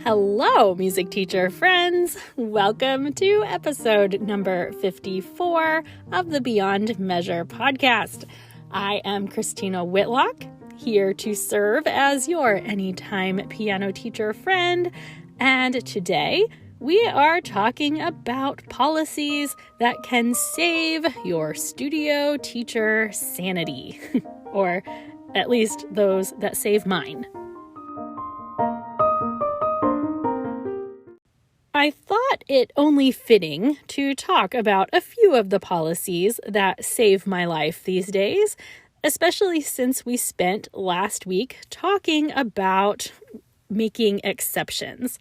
Hello, music teacher friends. Welcome to episode number 54 of the Beyond Measure podcast. I am Christina Whitlock, here to serve as your anytime piano teacher friend. And today we are talking about policies that can save your studio teacher sanity, or at least those that save mine. I thought it only fitting to talk about a few of the policies that save my life these days, especially since we spent last week talking about making exceptions.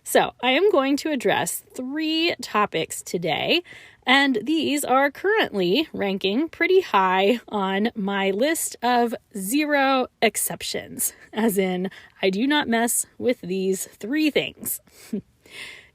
So I am going to address 3 topics today, and these are currently ranking pretty high on my list of 0 exceptions, as in I do not mess with these 3 things.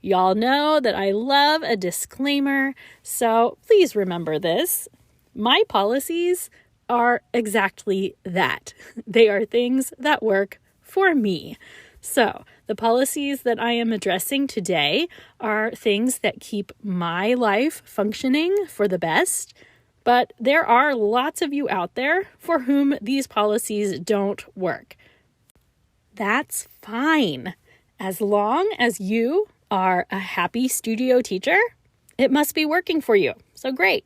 Y'all know that I love a disclaimer, so please remember this. My policies are exactly that. They are things that work for me. So the policies that I am addressing today are things that keep my life functioning for the best, but there are lots of you out there for whom these policies don't work. That's fine. As long as you are a happy studio teacher, it must be working for you. So great.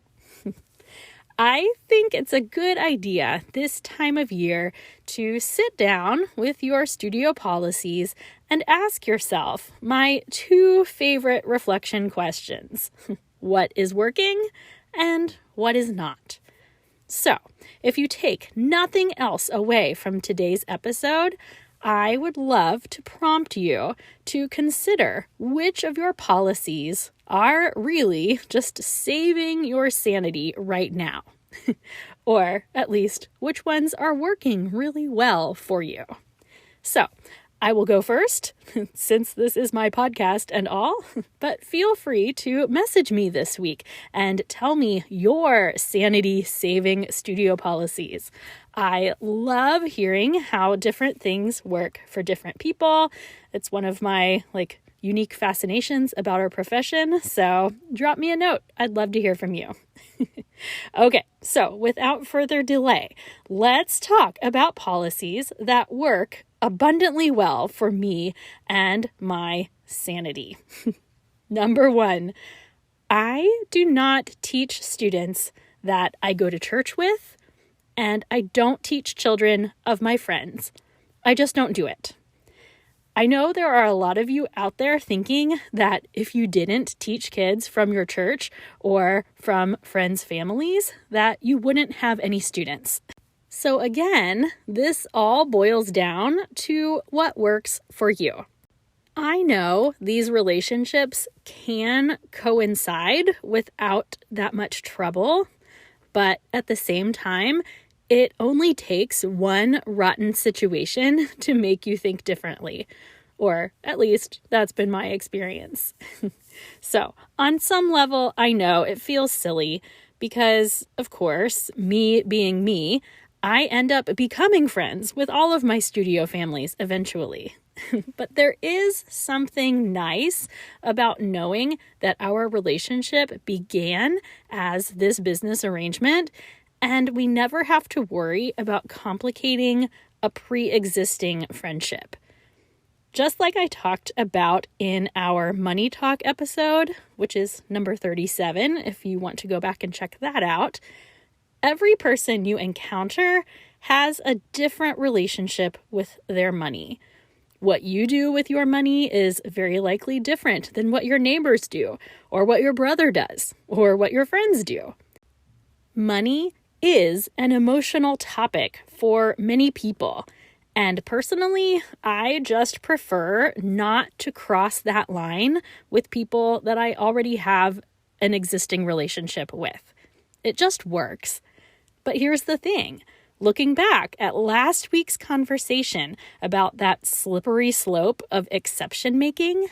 I think it's a good idea this time of year to sit down with your studio policies and ask yourself my 2 favorite reflection questions. What is working and what is not? So, if you take nothing else away from today's episode, I would love to prompt you to consider which of your policies are really just saving your sanity right now, or at least which ones are working really well for you. So I will go first, since this is my podcast and all, but feel free to message me this week and tell me your sanity-saving studio policies. I love hearing how different things work for different people. It's one of my unique fascinations about our profession, so drop me a note. I'd love to hear from you. Okay, so without further delay, let's talk about policies that work abundantly well for me and my sanity. Number 1, I do not teach students that I go to church with, and I don't teach children of my friends. I just don't do it. I know there are a lot of you out there thinking that if you didn't teach kids from your church or from friends' families, that you wouldn't have any students. So again, this all boils down to what works for you. I know these relationships can coincide without that much trouble, but at the same time, it only takes one rotten situation to make you think differently, or at least that's been my experience. So on some level, I know it feels silly because, of course, me being me, I end up becoming friends with all of my studio families eventually. But there is something nice about knowing that our relationship began as this business arrangement, and we never have to worry about complicating a pre-existing friendship. Just like I talked about in our Money Talk episode, which is number 37, if you want to go back and check that out, every person you encounter has a different relationship with their money. What you do with your money is very likely different than what your neighbors do, or what your brother does, or what your friends do. Money is an emotional topic for many people, and personally, I just prefer not to cross that line with people that I already have an existing relationship with. It just works. But here's the thing. Looking back at last week's conversation about that slippery slope of exception making,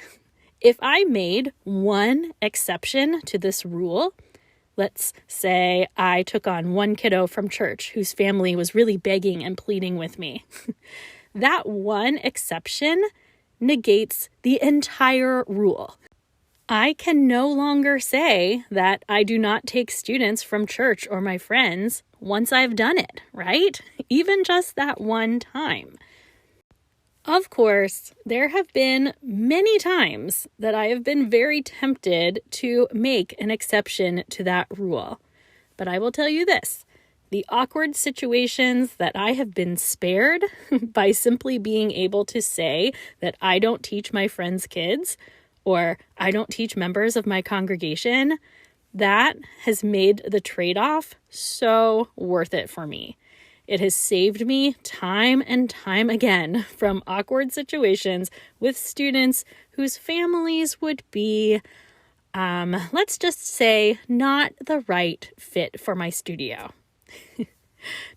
if I made one exception to this rule, let's say I took on one kiddo from church whose family was really begging and pleading with me, that one exception negates the entire rule. I can no longer say that I do not take students from church or my friends once I've done it, right? Even just that one time. Of course, there have been many times that I have been very tempted to make an exception to that rule. But I will tell you this, the awkward situations that I have been spared by simply being able to say that I don't teach my friends' kids, or I don't teach members of my congregation, that has made the trade-off so worth it for me. It has saved me time and time again from awkward situations with students whose families would be, let's just say, not the right fit for my studio.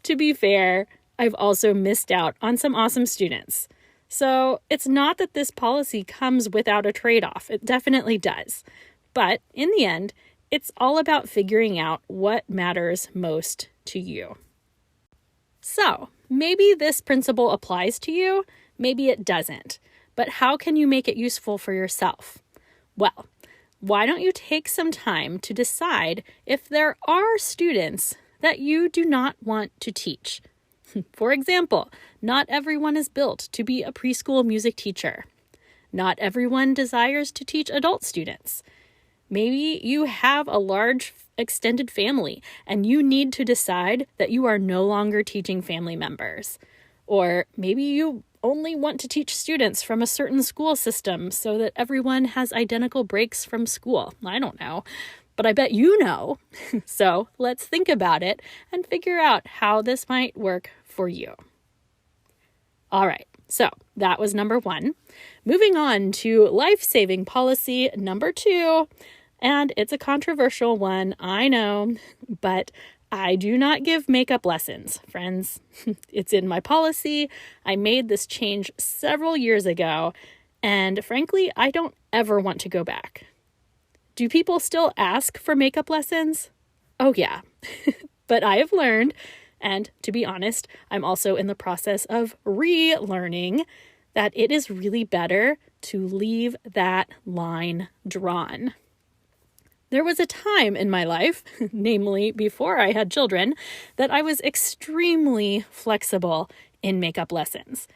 To be fair, I've also missed out on some awesome students. So it's not that this policy comes without a trade-off. It definitely does. But in the end, it's all about figuring out what matters most to you. So maybe this principle applies to you, maybe it doesn't. But how can you make it useful for yourself? Well, why don't you take some time to decide if there are students that you do not want to teach? For example, not everyone is built to be a preschool music teacher. Not everyone desires to teach adult students. Maybe you have a large extended family and you need to decide that you are no longer teaching family members. Or maybe you only want to teach students from a certain school system so that everyone has identical breaks from school. I don't know, but I bet you know. So let's think about it and figure out how this might work for you. All right, so that was number 1. Moving on to life-saving policy number 2, and it's a controversial one, I know, but I do not give makeup lessons, friends. It's in my policy. I made this change several years ago, and frankly, I don't ever want to go back. Do people still ask for makeup lessons? Oh yeah, but I have learned, and to be honest, I'm also in the process of relearning that it is really better to leave that line drawn. There was a time in my life, namely before I had children, that I was extremely flexible in makeup lessons.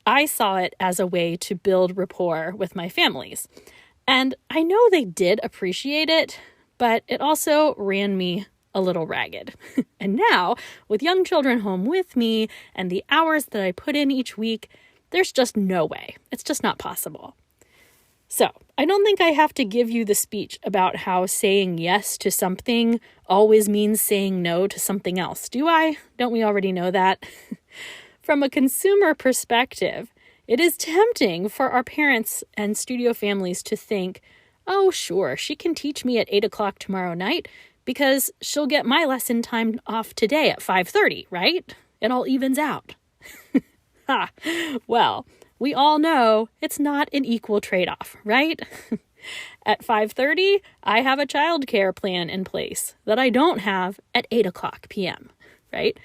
I saw it as a way to build rapport with my families. And I know they did appreciate it, but it also ran me a little ragged. And now, with young children home with me and the hours that I put in each week, there's just no way. It's just not possible. So, I don't think I have to give you the speech about how saying yes to something always means saying no to something else, do I? Don't we already know that? From a consumer perspective, it is tempting for our parents and studio families to think, oh, sure, she can teach me at 8 o'clock tomorrow night because she'll get my lesson time off today at 5:30, right? It all evens out. Well, we all know it's not an equal trade-off, right? At 5:30, I have a childcare plan in place that I don't have at 8 o'clock p.m., right?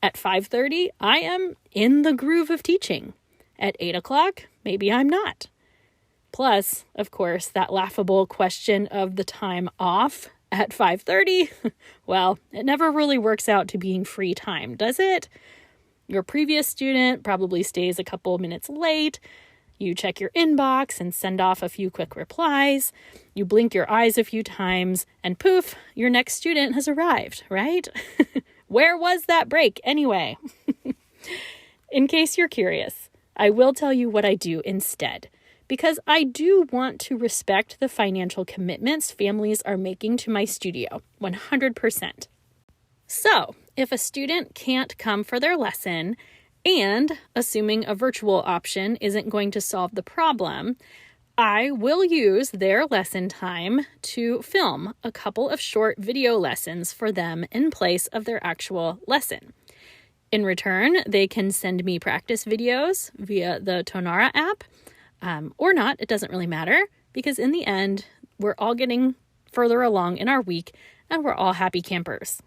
At 5:30, I am in the groove of teaching. At 8 o'clock, maybe I'm not. Plus, of course, that laughable question of the time off at 5:30, well, it never really works out to being free time, does it? Your previous student probably stays a couple minutes late. You check your inbox and send off a few quick replies. You blink your eyes a few times, and poof, your next student has arrived, right? Where was that break anyway? In case you're curious, I will tell you what I do instead, because I do want to respect the financial commitments families are making to my studio, 100%. So, if a student can't come for their lesson, and assuming a virtual option isn't going to solve the problem, I will use their lesson time to film a couple of short video lessons for them in place of their actual lesson. In return, they can send me practice videos via the Tonara app, or not, it doesn't really matter, because in the end, we're all getting further along in our week, and we're all happy campers.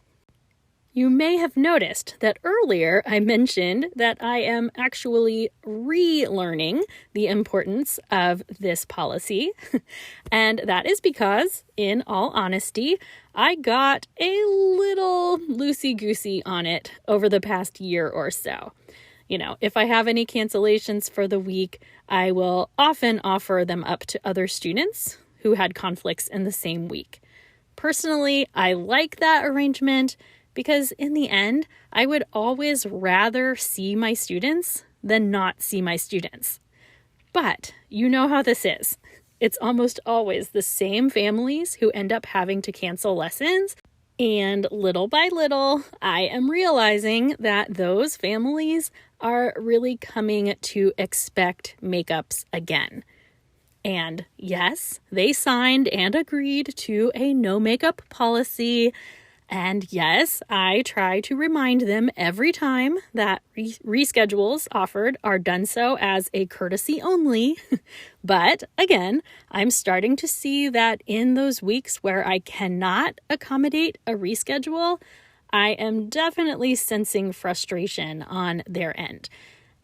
You may have noticed that earlier I mentioned that I am actually relearning the importance of this policy. And that is because, in all honesty, I got a little loosey-goosey on it over the past year or so. If I have any cancellations for the week, I will often offer them up to other students who had conflicts in the same week. Personally, I like that arrangement because in the end, I would always rather see my students than not see my students. But you know how this is. It's almost always the same families who end up having to cancel lessons. And little by little, I am realizing that those families are really coming to expect makeups again. And yes, they signed and agreed to a no makeup policy. And yes, I try to remind them every time that reschedules offered are done so as a courtesy only. But again, I'm starting to see that in those weeks where I cannot accommodate a reschedule, I am definitely sensing frustration on their end.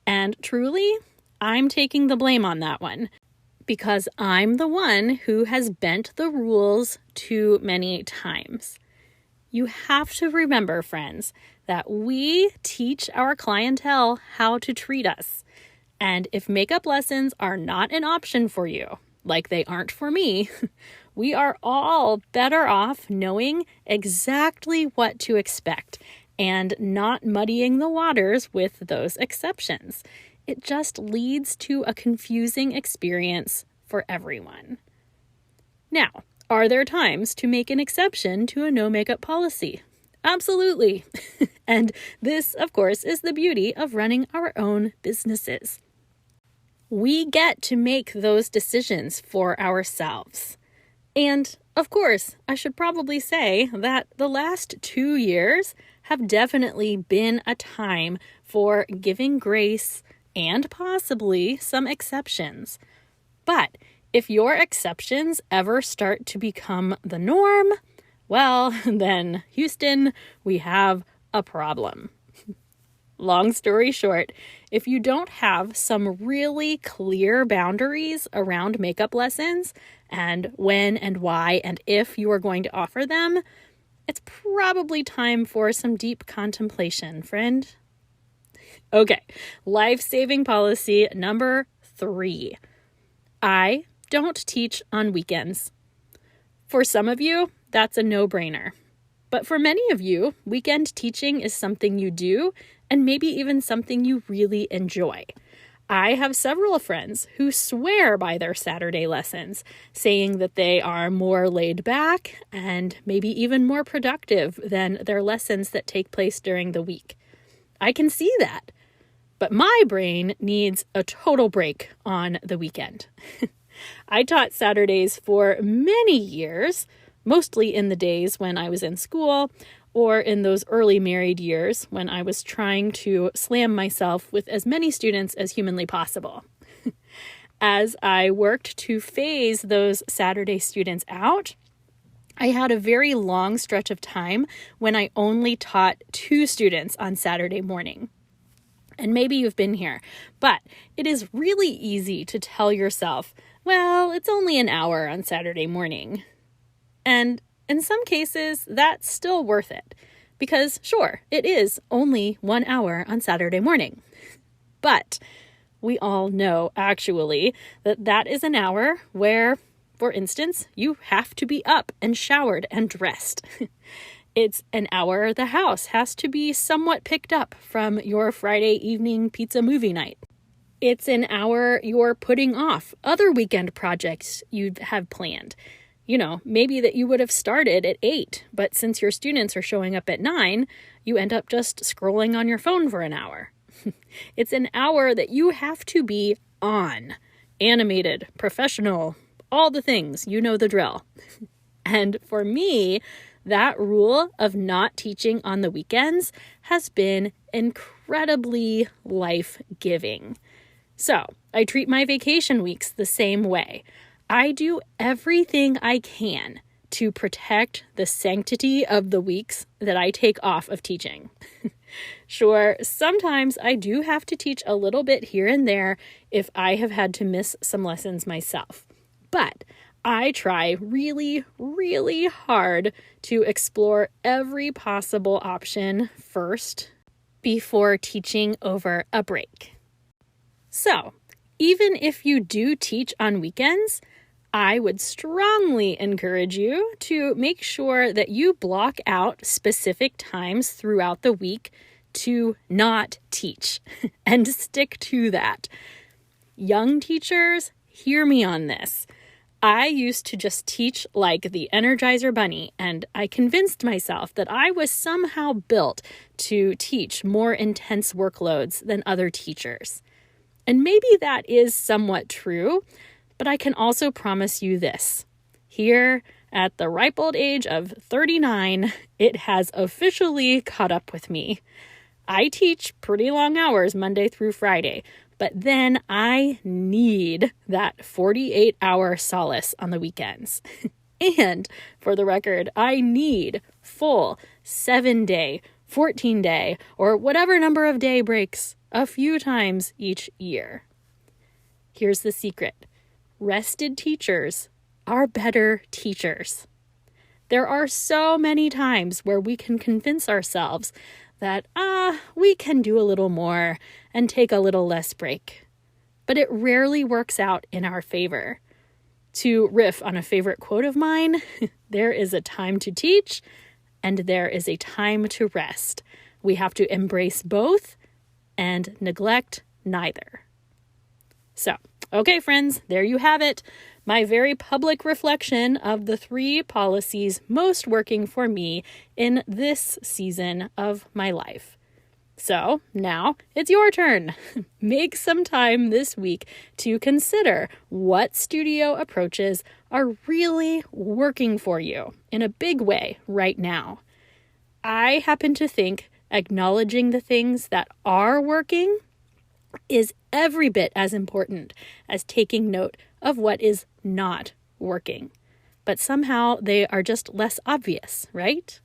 And truly, I'm taking the blame on that one because I'm the one who has bent the rules too many times. You have to remember, friends, that we teach our clientele how to treat us. And if makeup lessons are not an option for you, like they aren't for me, we are all better off knowing exactly what to expect and not muddying the waters with those exceptions. It just leads to a confusing experience for everyone. Now, are there times to make an exception to a no makeup policy? Absolutely. And this, of course, is the beauty of running our own businesses. We get to make those decisions for ourselves. And, of course, I should probably say that the last 2 years have definitely been a time for giving grace and possibly some exceptions. But if your exceptions ever start to become the norm, well, then, Houston, we have a problem. Long story short, if you don't have some really clear boundaries around makeup lessons and when and why and if you are going to offer them, it's probably time for some deep contemplation, friend. Okay, life-saving policy number 3. I don't teach on weekends. For some of you, that's a no-brainer. But for many of you, weekend teaching is something you do and maybe even something you really enjoy. I have several friends who swear by their Saturday lessons, saying that they are more laid back and maybe even more productive than their lessons that take place during the week. I can see that. But my brain needs a total break on the weekend. I taught Saturdays for many years, mostly in the days when I was in school or in those early married years when I was trying to slam myself with as many students as humanly possible. As I worked to phase those Saturday students out, I had a very long stretch of time when I only taught 2 students on Saturday morning. And maybe you've been here, but it is really easy to tell yourself, well, it's only an hour on Saturday morning. And in some cases, that's still worth it. Because sure, it is only 1 hour on Saturday morning. But we all know, actually, that that is an hour where, for instance, you have to be up and showered and dressed. It's an hour the house has to be somewhat picked up from your Friday evening pizza movie night. It's an hour you're putting off other weekend projects you have planned. Maybe that you would have started at 8, but since your students are showing up at 9, you end up just scrolling on your phone for an hour. It's an hour that you have to be on, animated, professional, all the things, you know the drill. And for me, that rule of not teaching on the weekends has been incredibly life-giving. So I treat my vacation weeks the same way. I do everything I can to protect the sanctity of the weeks that I take off of teaching. Sure, sometimes I do have to teach a little bit here and there if I have had to miss some lessons myself. But I try really, really hard to explore every possible option first before teaching over a break. So, even if you do teach on weekends, I would strongly encourage you to make sure that you block out specific times throughout the week to not teach and stick to that. Young teachers, hear me on this. I used to just teach like the Energizer Bunny, and I convinced myself that I was somehow built to teach more intense workloads than other teachers. And maybe that is somewhat true, but I can also promise you this. Here, at the ripe old age of 39, it has officially caught up with me. I teach pretty long hours Monday through Friday, but then I need that 48-hour solace on the weekends. And for the record, I need full 7-day, 14-day, or whatever number of day breaks a few times each year. Here's the secret. Rested teachers are better teachers. There are so many times where we can convince ourselves that, we can do a little more and take a little less break. But it rarely works out in our favor. To riff on a favorite quote of mine, there is a time to teach and there is a time to rest. We have to embrace both and neglect neither. So, okay, friends, there you have it. My very public reflection of the 3 policies most working for me in this season of my life. So now it's your turn. Make some time this week to consider what studio approaches are really working for you in a big way right now. I happen to think acknowledging the things that are working is every bit as important as taking note of what is not working. But somehow they are just less obvious, right?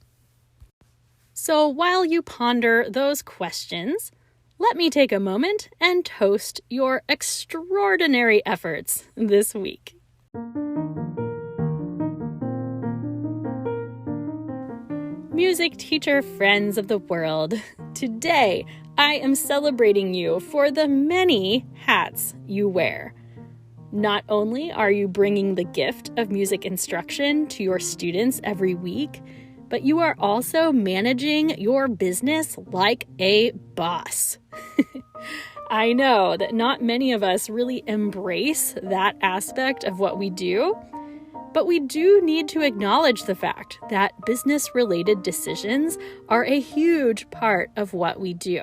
So while you ponder those questions, let me take a moment and toast your extraordinary efforts this week. Music teacher friends of the world, today I am celebrating you for the many hats you wear. Not only are you bringing the gift of music instruction to your students every week, but you are also managing your business like a boss. I know that not many of us really embrace that aspect of what we do, but we do need to acknowledge the fact that business-related decisions are a huge part of what we do.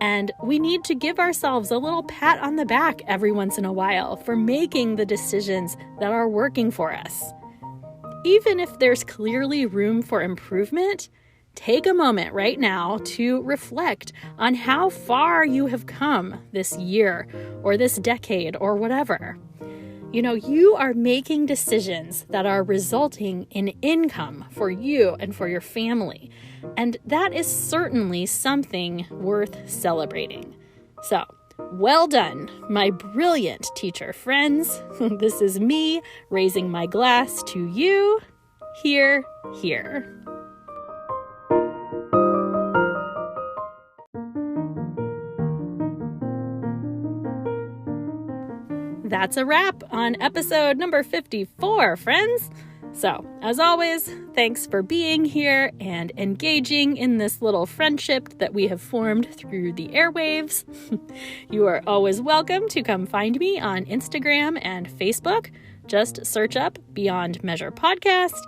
And we need to give ourselves a little pat on the back every once in a while for making the decisions that are working for us. Even if there's clearly room for improvement, take a moment right now to reflect on how far you have come this year or this decade or whatever. You know, you are making decisions that are resulting in income for you and for your family. And that is certainly something worth celebrating. So, well done, my brilliant teacher friends. This is me raising my glass to you. Here, here. That's a wrap on episode number 54, friends. So, as always, thanks for being here and engaging in this little friendship that we have formed through the airwaves. You are always welcome to come find me on Instagram and Facebook. Just search up Beyond Measure Podcast.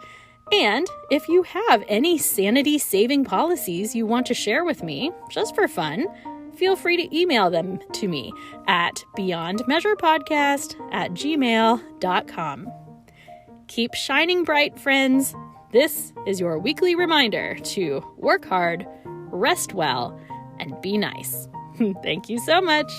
And if you have any sanity-saving policies you want to share with me, just for fun, feel free to email them to me at beyondmeasurepodcast@gmail.com. Keep shining bright, friends. This is your weekly reminder to work hard, rest well, and be nice. Thank you so much.